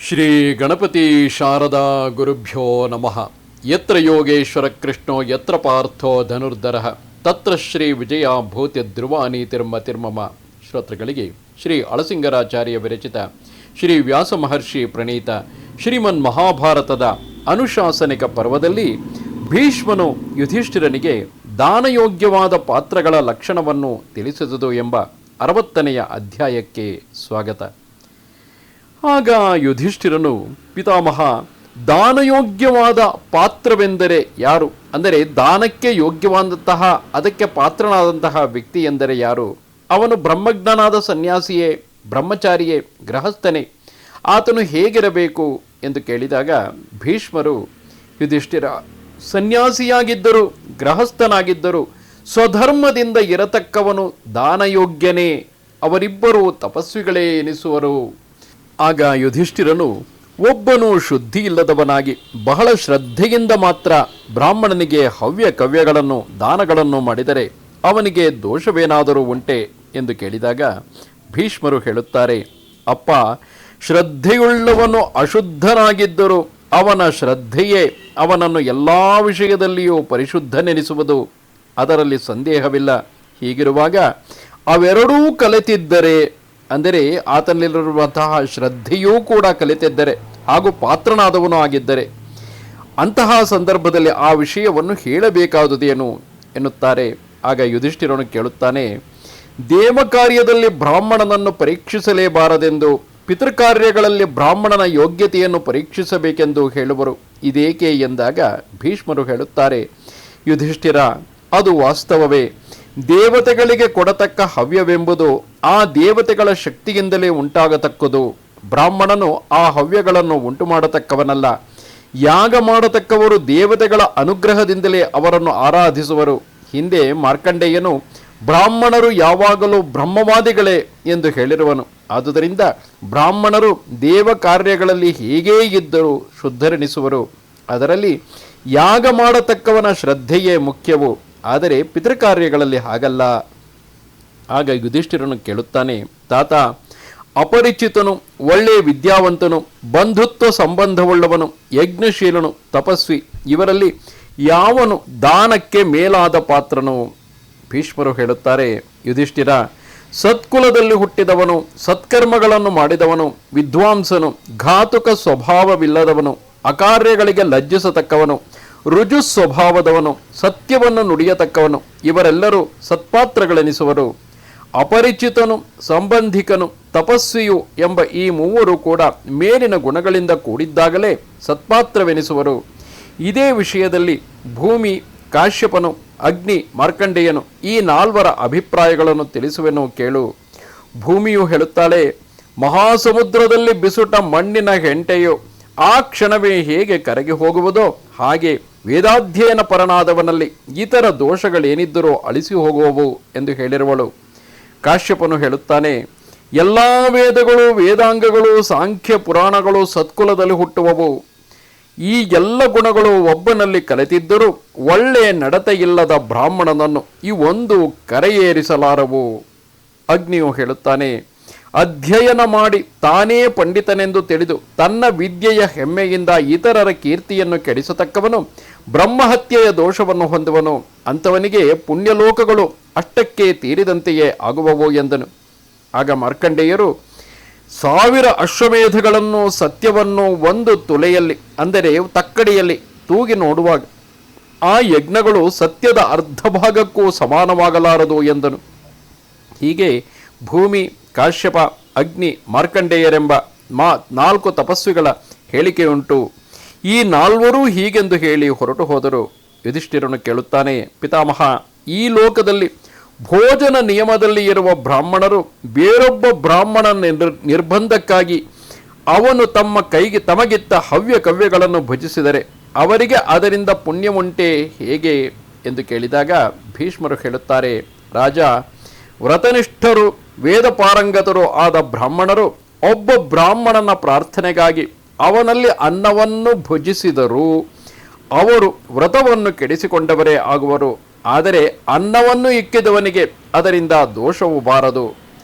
ಶ್ರೀ ಗಣಪತಿ ಶಾರದಾ ಗುರುಭ್ಯೋ ನಮಃ. ಯತ್ರ ಯೋಗೇಶ್ವರ ಕೃಷ್ಣೋ ಯತ್ರ ಪಾರ್ಥೋ ಧನುರ್ಧರಃ ತತ್ರ ಶ್ರೀ ವಿಜಯ ಭೂತ್ಯ ಧ್ರುವಾನಿ ತಿರ್ಮಮ. ಶ್ರೋತೃಗಳಿಗೆ ಶ್ರೀ ಅಳಸಿಂಗರಾಚಾರ್ಯ ವಿರಚಿತ ಶ್ರೀ ವ್ಯಾಸ ಮಹರ್ಷಿ ಪ್ರಣೀತ ಶ್ರೀಮನ್ ಮಹಾಭಾರತದ ಅನುಶಾಸನಿಕ ಪರ್ವದಲ್ಲಿ ಭೀಷ್ಮನು ಯುಧಿಷ್ಠಿರನಿಗೆ ದಾನಯೋಗ್ಯವಾದ ಪಾತ್ರಗಳ ಲಕ್ಷಣವನ್ನು ತಿಳಿಸಿದುದು ಎಂಬ 60ನೆಯ ಅಧ್ಯಾಯಕ್ಕೆ ಸ್ವಾಗತ. ಆಗ ಯುಧಿಷ್ಠಿರನು, ಪಿತಾಮಹ, ದಾನಯೋಗ್ಯವಾದ ಪಾತ್ರವೆಂದರೆ ಯಾರು? ಅಂದರೆ ದಾನಕ್ಕೆ ಯೋಗ್ಯವಾದಂತಹ, ಅದಕ್ಕೆ ಪಾತ್ರನಾದಂತಹ ವ್ಯಕ್ತಿ ಎಂದರೆ ಯಾರು? ಅವನು ಬ್ರಹ್ಮಜ್ಞನಾದ ಸನ್ಯಾಸಿಯೇ, ಬ್ರಹ್ಮಚಾರಿಯೇ, ಗೃಹಸ್ಥನೇ? ಆತನು ಹೇಗಿರಬೇಕು ಎಂದು ಕೇಳಿದಾಗ ಭೀಷ್ಮರು, ಯುಧಿಷ್ಠಿರ, ಸನ್ಯಾಸಿಯಾಗಿದ್ದರು, ಗೃಹಸ್ಥನಾಗಿದ್ದರು, ಸ್ವಧರ್ಮದಿಂದ ಇರತಕ್ಕವನು ದಾನಯೋಗ್ಯನೇ. ಅವರಿಬ್ಬರು ತಪಸ್ವಿಗಳೇ ಎನಿಸುವರು. ಆಗ ಯುಧಿಷ್ಠಿರನು, ಒಬ್ಬನು ಶುದ್ಧಿ ಇಲ್ಲದವನಾಗಿ ಬಹಳ ಶ್ರದ್ಧೆಯಿಂದ ಮಾತ್ರ ಬ್ರಾಹ್ಮಣನಿಗೆ ಹವ್ಯ ಕವ್ಯಗಳನ್ನು ದಾನಗಳನ್ನು ಮಾಡಿದರೆ ಅವನಿಗೆ ದೋಷವೇನಾದರೂ ಉಂಟೆ ಎಂದು ಕೇಳಿದಾಗ ಭೀಷ್ಮರು ಹೇಳುತ್ತಾರೆ, ಅಪ್ಪ, ಶ್ರದ್ಧೆಯುಳ್ಳವನು ಅಶುದ್ಧನಾಗಿದ್ದರೂ ಅವನ ಶ್ರದ್ಧೆಯೇ ಅವನನ್ನು ಎಲ್ಲ ವಿಷಯದಲ್ಲಿಯೂ ಪರಿಶುದ್ಧನೆನಿಸುವುದು, ಅದರಲ್ಲಿ ಸಂದೇಹವಿಲ್ಲ. ಹೀಗಿರುವಾಗ ಅವೆರಡೂ ಕಲಿತಿದ್ದರೆ, ಅಂದರೆ ಆತನಲ್ಲಿರುವಂತಹ ಶ್ರದ್ಧೆಯೂ ಕೂಡ ಕಲಿತಿದ್ದರೆ ಹಾಗೂ ಪಾತ್ರನಾದವನು ಆಗಿದ್ದರೆ, ಅಂತಹ ಸಂದರ್ಭದಲ್ಲಿ ಆ ವಿಷಯವನ್ನು ಹೇಳಬೇಕಾದುದೇನು ಎನ್ನುತ್ತಾರೆ. ಆಗ ಯುಧಿಷ್ಠಿರನು ಕೇಳುತ್ತಾನೆ, ದೇವಕಾರ್ಯದಲ್ಲಿ ಬ್ರಾಹ್ಮಣನನ್ನು ಪರೀಕ್ಷಿಸಲೇಬಾರದೆಂದು ಪಿತೃಕಾರ್ಯಗಳಲ್ಲಿ ಬ್ರಾಹ್ಮಣನ ಯೋಗ್ಯತೆಯನ್ನು ಪರೀಕ್ಷಿಸಬೇಕೆಂದು ಹೇಳುವರು, ಇದೇಕೆ ಎಂದಾಗ ಭೀಷ್ಮರು ಹೇಳುತ್ತಾರೆ, ಯುಧಿಷ್ಠಿರ, ಅದು ವಾಸ್ತವವೇ. ದೇವತೆಗಳಿಗೆ ಕೊಡತಕ್ಕ ಹವ್ಯವೆಂಬುದು ಆ ದೇವತೆಗಳ ಶಕ್ತಿಯಿಂದಲೇ ಉಂಟಾಗತಕ್ಕದು. ಬ್ರಾಹ್ಮಣನು ಆ ಹವ್ಯಗಳನ್ನು ಉಂಟು ಮಾಡತಕ್ಕವನಲ್ಲ. ಯಾಗ ಮಾಡತಕ್ಕವರು ದೇವತೆಗಳ ಅನುಗ್ರಹದಿಂದಲೇ ಅವರನ್ನು ಆರಾಧಿಸುವರು. ಹಿಂದೆ ಮಾರ್ಕಂಡೇಯನು ಬ್ರಾಹ್ಮಣರು ಯಾವಾಗಲೂ ಬ್ರಹ್ಮವಾದಿಗಳೇ ಎಂದು ಹೇಳಿರುವನು. ಆದುದರಿಂದ ಬ್ರಾಹ್ಮಣರು ದೇವ ಕಾರ್ಯಗಳಲ್ಲಿ ಹೇಗೇ ಇದ್ದರೂ ಶುದ್ಧರೆನಿಸುವರು. ಅದರಲ್ಲಿ ಯಾಗ ಮಾಡತಕ್ಕವನ ಶ್ರದ್ಧೆಯೇ ಮುಖ್ಯವು, ಆದರೆ ಪಿತೃಕಾರ್ಯಗಳಲ್ಲಿ ಹಾಗಲ್ಲ. ಆಗ ಯುಧಿಷ್ಠಿರನು ಕೇಳುತ್ತಾನೆ, ತಾತ, ಅಪರಿಚಿತನು, ಒಳ್ಳೆಯ ವಿದ್ಯಾವಂತನು, ಬಂಧುತ್ವ ಸಂಬಂಧವುಳ್ಳವನು, ಯಜ್ಞಶೀಲನು, ತಪಸ್ವಿ, ಇವರಲ್ಲಿ ಯಾವನು ದಾನಕ್ಕೆ ಮೇಲಾದ ಪಾತ್ರನು? ಭೀಷ್ಮರು ಹೇಳುತ್ತಾರೆ, ಯುಧಿಷ್ಠಿರ, ಸತ್ಕುಲದಲ್ಲಿ ಹುಟ್ಟಿದವನು, ಸತ್ಕರ್ಮಗಳನ್ನು ಮಾಡಿದವನು, ವಿದ್ವಾಂಸನು, ಘಾತುಕ ಸ್ವಭಾವವಿಲ್ಲದವನು, ಅಕಾರ್ಯಗಳಿಗೆ ಲಜ್ಜಿಸತಕ್ಕವನು, ರುಜು ಸ್ವಭಾವದವನು, ಸತ್ಯವನ್ನು ನುಡಿಯತಕ್ಕವನು, ಇವರೆಲ್ಲರೂ ಸತ್ಪಾತ್ರಗಳೆನಿಸುವರು. ಅಪರಿಚಿತನು, ಸಂಬಂಧಿಕನು, ತಪಸ್ವಿಯು ಎಂಬ ಈ ಮೂವರು ಕೂಡ ಮೇಲಿನ ಗುಣಗಳಿಂದ ಕೂಡಿದ್ದಾಗಲೇ ಸತ್ಪಾತ್ರವೆನಿಸುವರು. ಇದೇ ವಿಷಯದಲ್ಲಿ ಭೂಮಿ, ಕಾಶ್ಯಪನು, ಅಗ್ನಿ, ಮಾರ್ಕಂಡೇಯನು ಈ ನಾಲ್ವರ ಅಭಿಪ್ರಾಯಗಳನ್ನು ತಿಳಿಸುವೆನು ಕೇಳು. ಭೂಮಿಯು ಹೇಳುತ್ತಾಳೆ, ಮಹಾಸಮುದ್ರದಲ್ಲಿ ಬಿಸುಟ ಮಣ್ಣಿನ ಹೆಂಟೆಯು ಆ ಕ್ಷಣವೇ ಹೇಗೆ ಕರಗಿ ಹೋಗುವುದೋ ಹಾಗೆ ವೇದಾಧ್ಯಯನ ಪರನಾದವನಲ್ಲಿ ಇತರ ದೋಷಗಳೇನಿದ್ದರೂ ಅಳಿಸಿ ಹೋಗುವವು ಎಂದು ಹೇಳಿರುವಳು. ಕಾಶ್ಯಪನು ಹೇಳುತ್ತಾನೆ, ಎಲ್ಲ ವೇದಗಳು, ವೇದಾಂಗಗಳು, ಸಾಂಖ್ಯ ಪುರಾಣಗಳು ಸತ್ಕುಲದಲ್ಲಿ ಹುಟ್ಟುವವು. ಈ ಎಲ್ಲ ಗುಣಗಳು ಒಬ್ಬನಲ್ಲಿ ಕಲಿತಿದ್ದರೂ ಒಳ್ಳೆಯ ನಡತೆ ಇಲ್ಲದ ಬ್ರಾಹ್ಮಣನನ್ನು ಈ ಒಂದು ಕರೆಯೇರಿಸಲಾರವು. ಅಗ್ನಿಯು ಹೇಳುತ್ತಾನೆ, ಅಧ್ಯಯನ ಮಾಡಿ ತಾನೇ ಪಂಡಿತನೆಂದು ತಿಳಿದು ತನ್ನ ವಿದ್ಯೆಯ ಹೆಮ್ಮೆಯಿಂದ ಇತರರ ಕೀರ್ತಿಯನ್ನು ಕೆಡಿಸತಕ್ಕವನು ಬ್ರಹ್ಮಹತ್ಯೆಯ ದೋಷವನ್ನು ಹೊಂದುವನು. ಅಂಥವನಿಗೆ ಪುಣ್ಯಲೋಕಗಳು ಅಷ್ಟಕ್ಕೆ ತೀರಿದಂತೆಯೇ ಆಗುವವು ಎಂದನು. ಆಗ ಮಾರ್ಕಂಡೇಯರು, 1000 ಅಶ್ವಮೇಧಗಳನ್ನು, ಸತ್ಯವನ್ನು ಒಂದು ತುಲೆಯಲ್ಲಿ, ಅಂದರೆ ತಕ್ಕಡಿಯಲ್ಲಿ ತೂಗಿ ನೋಡುವಾಗ ಆ ಯಜ್ಞಗಳು ಸತ್ಯದ ಅರ್ಧ ಭಾಗಕ್ಕೂ ಸಮಾನವಾಗಲಾರದು ಎಂದನು. ಹೀಗೆ ಭೂಮಿ, ಕಾಶ್ಯಪ, ಅಗ್ನಿ, ಮಾರ್ಕಂಡೇಯರೆಂಬ 4 ತಪಸ್ವಿಗಳ ಹೇಳಿಕೆಯುಂಟು. ಈ 4 ಹೀಗೆಂದು ಹೇಳಿ ಹೊರಟು ಹೋದರು. ಯುಧಿಷ್ಠಿರನು ಕೇಳುತ್ತಾನೆ, ಪಿತಾಮಹ, ಈ ಲೋಕದಲ್ಲಿ ಭೋಜನ ನಿಯಮದಲ್ಲಿ ಇರುವ ಬ್ರಾಹ್ಮಣರು ಬೇರೊಬ್ಬ ಬ್ರಾಹ್ಮಣನ ನಿರ್ಬಂಧಕ್ಕಾಗಿ ಅವನು ತಮಗಿತ್ತ ಹವ್ಯ ಕವ್ಯಗಳನ್ನು ಭುಜಿಸಿದರೆ ಅವರಿಗೆ ಅದರಿಂದ ಪುಣ್ಯವುಂಟೆ ಹೇಗೆ ಎಂದು ಕೇಳಿದಾಗ ಭೀಷ್ಮರು ಹೇಳುತ್ತಾರೆ, ರಾಜ, ವ್ರತನಿಷ್ಠರು, ವೇದ ಪಾರಂಗತರು ಆದ ಬ್ರಾಹ್ಮಣರು ಒಬ್ಬ ಬ್ರಾಹ್ಮಣನ ಪ್ರಾರ್ಥನೆಗಾಗಿ ಅವನಲ್ಲಿ ಅನ್ನವನ್ನು ಭುಜಿಸಿದರೂ ಅವರು ವ್ರತವನ್ನು ಕೆಡಿಸಿಕೊಂಡವರೇ ಆಗುವರು. ಆದರೆ ಅನ್ನವನ್ನು ಇಕ್ಕಿದವನಿಗೆ ಅದರಿಂದ ದೋಷವು ಬಾರದು.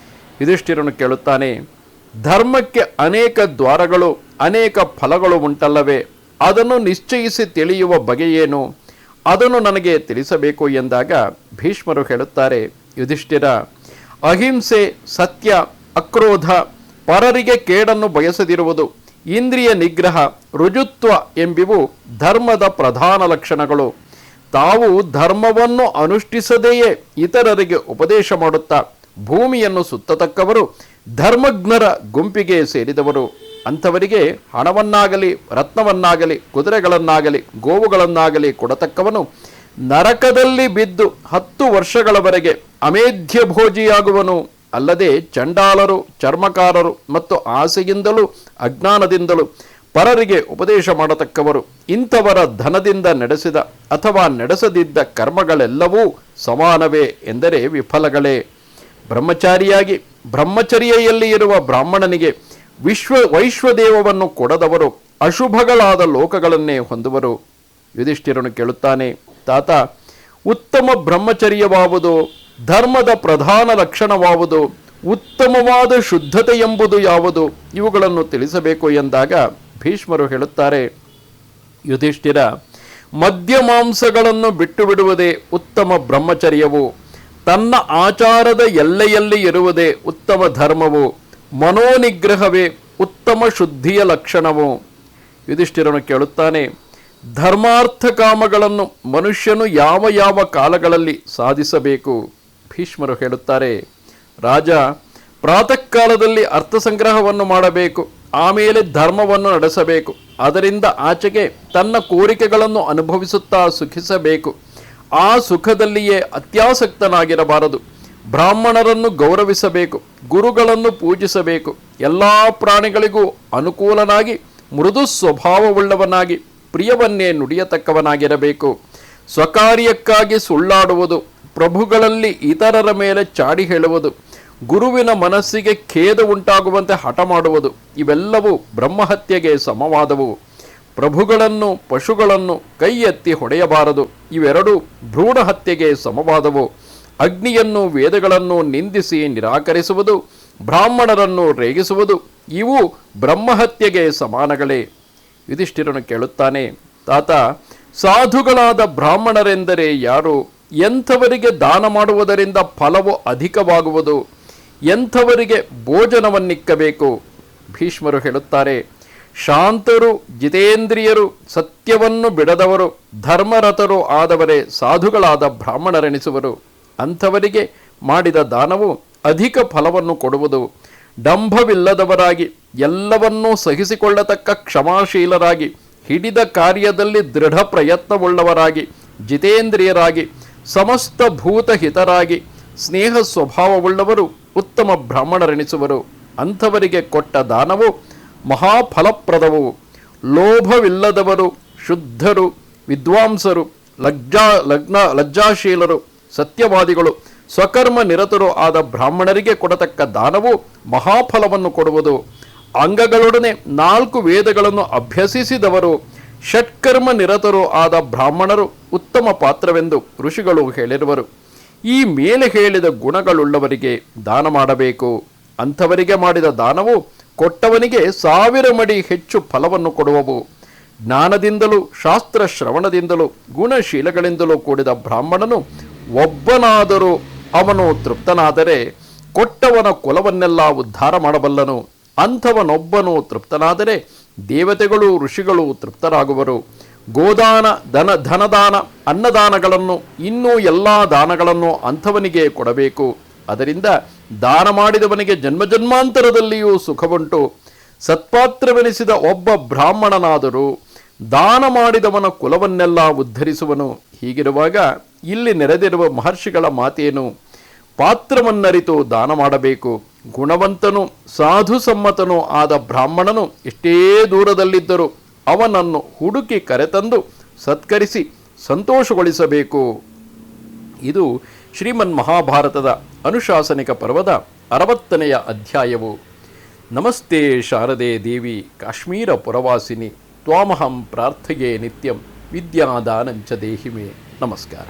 ಯುಧಿಷ್ಠಿರನು ಕೇಳುತ್ತಾನೆ, ಧರ್ಮಕ್ಕೆ ಅನೇಕ ದ್ವಾರಗಳು ಅನೇಕ ಫಲಗಳು ಉಂಟಲ್ಲವೇ, ಅದನ್ನು ನಿಶ್ಚಯಿಸಿ ತಿಳಿಯುವ ಬಗೆಯೇನು, ಅದನ್ನು ನನಗೆ ತಿಳಿಸಬೇಕು ಎಂದಾಗ ಭೀಷ್ಮರು ಹೇಳುತ್ತಾರೆ, ಯುಧಿಷ್ಠಿರ, ಅಹಿಂಸೆ, ಸತ್ಯ, ಅಕ್ರೋಧ, ಪರರಿಗೆ ಕೇಡನ್ನು ಬಯಸದಿರುವುದು, ಇಂದ್ರಿಯ ನಿಗ್ರಹ, ರುಜುತ್ವ ಎಂಬಿವು ಧರ್ಮದ ಪ್ರಧಾನ ಲಕ್ಷಣಗಳು. ತಾವು ಧರ್ಮವನ್ನು ಅನುಷ್ಠಿಸದೆಯೇ ಇತರರಿಗೆ ಉಪದೇಶ ಮಾಡುತ್ತಾ ಭೂಮಿಯನ್ನು ಸುತ್ತತಕ್ಕವರು ಧರ್ಮಜ್ಞರ ಗುಂಪಿಗೆ ಸೇರಿದವರು. ಅಂಥವರಿಗೆ ಹಣವನ್ನಾಗಲಿ, ರತ್ನವನ್ನಾಗಲಿ, ಕುದುರೆಗಳನ್ನಾಗಲಿ, ಗೋವುಗಳನ್ನಾಗಲಿ ಕೊಡತಕ್ಕವನು ನರಕದಲ್ಲಿ ಬಿದ್ದು 10 ವರ್ಷಗಳವರೆಗೆ ಅಮೇಧ್ಯ ಭೋಜಿಯಾಗುವನು. ಅಲ್ಲದೆ ಚಂಡಾಲರು, ಚರ್ಮಕಾರರು ಮತ್ತು ಆಸೆಯಿಂದಲೂ ಅಜ್ಞಾನದಿಂದಲೂ ಪರರಿಗೆ ಉಪದೇಶ ಮಾಡತಕ್ಕವರು, ಇಂಥವರ ಧನದಿಂದ ನಡೆಸಿದ ಅಥವಾ ನಡೆಸದಿದ್ದ ಕರ್ಮಗಳೆಲ್ಲವೂ ಸಮಾನವೇ ಎಂದರೆ ವಿಫಲಗಳೇ. ಬ್ರಹ್ಮಚಾರಿಯಾಗಿ ಬ್ರಹ್ಮಚರ್ಯೆಯಲ್ಲಿ ಇರುವ ಬ್ರಾಹ್ಮಣನಿಗೆ ವೈಶ್ವದೇವವನ್ನು ಕೊಡದವರು ಅಶುಭಗಳಾದ ಲೋಕಗಳನ್ನೇ ಹೊಂದುವರು. ಯುಧಿಷ್ಠಿರನು ಕೇಳುತ್ತಾನೆ, ತಾತ, ಉತ್ತಮ ಬ್ರಹ್ಮಚರ್ಯವಾವುದು, ಧರ್ಮದ ಪ್ರಧಾನ ಲಕ್ಷಣವಾವುದು, ಉತ್ತಮವಾದ ಶುದ್ಧತೆ ಎಂಬುದು ಯಾವುದು, ಇವುಗಳನ್ನು ತಿಳಿಸಬೇಕು ಎಂದಾಗ ಭೀಷ್ಮರು ಹೇಳುತ್ತಾರೆ, ಯುಧಿಷ್ಠಿರ, ಮದ್ಯ ಮಾಂಸಗಳನ್ನು ಬಿಟ್ಟು ಬಿಡುವುದೇ ಉತ್ತಮ ಬ್ರಹ್ಮಚರ್ಯವು, ತನ್ನ ಆಚಾರದ ಎಲ್ಲೆಯಲ್ಲಿ ಇರುವುದೇ ಉತ್ತಮ ಧರ್ಮವು, ಮನೋನಿಗ್ರಹವೇ ಉತ್ತಮ ಶುದ್ಧಿಯ ಲಕ್ಷಣವು. ಯುಧಿಷ್ಠಿರನು ಕೇಳುತ್ತಾನೆ, ಧರ್ಮಾರ್ಥ ಕಾಮಗಳನ್ನು ಮನುಷ್ಯನು ಯಾವ ಯಾವ ಕಾಲಗಳಲ್ಲಿ ಸಾಧಿಸಬೇಕು? ಭೀಷ್ಮರು ಹೇಳುತ್ತಾರೆ, ರಾಜ, ಪ್ರಾತಃ ಕಾಲದಲ್ಲಿ ಅರ್ಥಸಂಗ್ರಹವನ್ನು ಮಾಡಬೇಕು, ಆಮೇಲೆ ಧರ್ಮವನ್ನು ನಡೆಸಬೇಕು, ಅದರಿಂದ ಆಚೆಗೆ ತನ್ನ ಕೋರಿಕೆಗಳನ್ನು ಅನುಭವಿಸುತ್ತಾ ಸುಖಿಸಬೇಕು. ಆ ಸುಖದಲ್ಲಿಯೇ ಅತ್ಯಾಸಕ್ತನಾಗಿರಬಾರದು. ಬ್ರಾಹ್ಮಣರನ್ನು ಗೌರವಿಸಬೇಕು, ಗುರುಗಳನ್ನು ಪೂಜಿಸಬೇಕು, ಎಲ್ಲ ಪ್ರಾಣಿಗಳಿಗೂ ಅನುಕೂಲನಾಗಿ ಮೃದು ಸ್ವಭಾವವುಳ್ಳವನಾಗಿ ಪ್ರಿಯವನ್ನೇ ನುಡಿಯತಕ್ಕವನಾಗಿರಬೇಕು. ಸ್ವಕಾರ್ಯಕ್ಕಾಗಿ ಸುಳ್ಳಾಡುವುದು, ಪ್ರಭುಗಳಲ್ಲಿ ಇತರರ ಮೇಲೆ ಚಾಡಿ ಹೇಳುವುದು, ಗುರುವಿನ ಮನಸ್ಸಿಗೆ ಖೇದ ಉಂಟಾಗುವಂತೆ ಹಠ ಮಾಡುವುದು, ಇವೆಲ್ಲವೂ ಬ್ರಹ್ಮಹತ್ಯೆಗೆ ಸಮವಾದವು. ಪ್ರಭುಗಳನ್ನು, ಪಶುಗಳನ್ನು ಕೈ ಎತ್ತಿ ಹೊಡೆಯಬಾರದು, ಇವೆರಡೂ ಭ್ರೂಣ ಹತ್ಯೆಗೆ ಸಮವಾದವು. ಅಗ್ನಿಯನ್ನು, ವೇದಗಳನ್ನು ನಿಂದಿಸಿ ನಿರಾಕರಿಸುವುದು, ಬ್ರಾಹ್ಮಣರನ್ನು ರೇಗಿಸುವುದು, ಇವು ಬ್ರಹ್ಮಹತ್ಯೆಗೆ ಸಮಾನಗಳೇ. ಯುಧಿಷ್ಠಿರನು ಕೇಳುತ್ತಾನೆ, ತಾತ, ಸಾಧುಗಳಾದ ಬ್ರಾಹ್ಮಣರೆಂದರೆ ಯಾರು? ಎಂಥವರಿಗೆ ದಾನ ಮಾಡುವುದರಿಂದ ಫಲವು ಅಧಿಕವಾಗುವುದು? ಎಂಥವರಿಗೆ ಭೋಜನವನ್ನಿಕ್ಕಬೇಕು? ಭೀಷ್ಮರು ಹೇಳುತ್ತಾರೆ, ಶಾಂತರು, ಜಿತೇಂದ್ರಿಯರು, ಸತ್ಯವನ್ನು ಬಿಡದವರು, ಧರ್ಮರತರು ಆದವರೇ ಸಾಧುಗಳಾದ ಬ್ರಾಹ್ಮಣರೆನಿಸುವರು. ಅಂಥವರಿಗೆ ಮಾಡಿದ ದಾನವು ಅಧಿಕ ಫಲವನ್ನು ಕೊಡುವುದು. ಡಂಭವಿಲ್ಲದವರಾಗಿ, ಎಲ್ಲವನ್ನೂ ಸಹಿಸಿಕೊಳ್ಳತಕ್ಕ ಕ್ಷಮಾಶೀಲರಾಗಿ, ಹಿಡಿದ ಕಾರ್ಯದಲ್ಲಿ ದೃಢ ಪ್ರಯತ್ನವುಳ್ಳವರಾಗಿ, ಜಿತೇಂದ್ರಿಯರಾಗಿ, ಸಮಸ್ತ ಭೂತಹಿತರಾಗಿ, ಸ್ನೇಹ ಸ್ವಭಾವವುಳ್ಳವರು ಉತ್ತಮ ಬ್ರಾಹ್ಮಣರೆನಿಸುವರು. ಅಂಥವರಿಗೆ ಕೊಟ್ಟ ದಾನವು ಮಹಾಫಲಪ್ರದವು. ಲೋಭವಿಲ್ಲದವರು, ಶುದ್ಧರು, ವಿದ್ವಾಂಸರು, ಲಜ್ಜಾಶೀಲರು, ಸತ್ಯವಾದಿಗಳು, ಸ್ವಕರ್ಮ ನಿರತರು ಆದ ಬ್ರಾಹ್ಮಣರಿಗೆ ಕೊಡತಕ್ಕ ದಾನವು ಮಹಾಫಲವನ್ನು ಕೊಡುವುದು. ಅಂಗಗಳೊಡನೆ 4 ವೇದಗಳನ್ನು ಅಭ್ಯಸಿಸಿದವರು, ಷಟ್ಕರ್ಮ ನಿರತರು ಆದ ಬ್ರಾಹ್ಮಣರು ಉತ್ತಮ ಪಾತ್ರವೆಂದು ಋಷಿಗಳು ಹೇಳಿರುವರು. ಈ ಮೇಲೆ ಹೇಳಿದ ಗುಣಗಳುಳ್ಳವರಿಗೆ ದಾನ ಮಾಡಬೇಕು. ಅಂಥವರಿಗೆ ಮಾಡಿದ ದಾನವು ಕೊಟ್ಟವನಿಗೆ 1000 ಮಡಿ ಹೆಚ್ಚು ಫಲವನ್ನು ಕೊಡುವವು. ಜ್ಞಾನದಿಂದಲೂ ಶಾಸ್ತ್ರ ಶ್ರವಣದಿಂದಲೂ ಗುಣಶೀಲಗಳಿಂದಲೂ ಕೂಡಿದ ಬ್ರಾಹ್ಮಣನು ಒಬ್ಬನಾದರೂ ಅವನು ತೃಪ್ತನಾದರೆ ಕೊಟ್ಟವನ ಕುಲವನ್ನೆಲ್ಲ ಉದ್ಧಾರ ಮಾಡಬಲ್ಲನು. ಅಂಥವನೊಬ್ಬನು ತೃಪ್ತನಾದರೆ ದೇವತೆಗಳು, ಋಷಿಗಳು ತೃಪ್ತರಾಗುವರು. ಗೋದಾನ, ಧನದಾನ, ಅನ್ನದಾನಗಳನ್ನು, ಇನ್ನೂ ಎಲ್ಲ ದಾನಗಳನ್ನು ಅಂಥವನಿಗೆ ಕೊಡಬೇಕು. ಅದರಿಂದ ದಾನ ಮಾಡಿದವನಿಗೆ ಜನ್ಮಜನ್ಮಾಂತರದಲ್ಲಿಯೂ ಸುಖವುಂಟು. ಸತ್ಪಾತ್ರವೆನಿಸಿದ ಒಬ್ಬ ಬ್ರಾಹ್ಮಣನಾದರೂ ದಾನ ಮಾಡಿದವನ ಕುಲವನ್ನೆಲ್ಲ ಉದ್ಧರಿಸುವನು. ಹೀಗಿರುವಾಗ ಇಲ್ಲಿ ನೆರೆದಿರುವ ಮಹರ್ಷಿಗಳ ಮಾತೇನು? ಪಾತ್ರವನ್ನರಿತು ದಾನ ಮಾಡಬೇಕು. ಗುಣವಂತನು, ಸಾಧು ಸಮ್ಮತನೂ ಆದ ಬ್ರಾಹ್ಮಣನು ಎಷ್ಟೇ ದೂರದಲ್ಲಿದ್ದರೂ ಅವನನ್ನು ಹುಡುಕಿ ಕರೆತಂದು ಸತ್ಕರಿಸಿ ಸಂತೋಷಗೊಳಿಸಬೇಕು. ಇದು ಶ್ರೀಮನ್ ಮಹಾಭಾರತದ ಅನುಶಾಸನಿಕ ಪರ್ವದ 60ನೇ ಅಧ್ಯಾಯವು. ನಮಸ್ತೆ ಶಾರದೆ ದೇವಿ ಕಾಶ್ಮೀರ ಪುರವಾಸಿನಿ ತ್ವಾಮಹಂ ಪ್ರಾರ್ಥಯೇ ನಿತ್ಯಂ ವಿದ್ಯಾದಾನಂಚ ದೇಹಿಮೆ. ನಮಸ್ಕಾರ.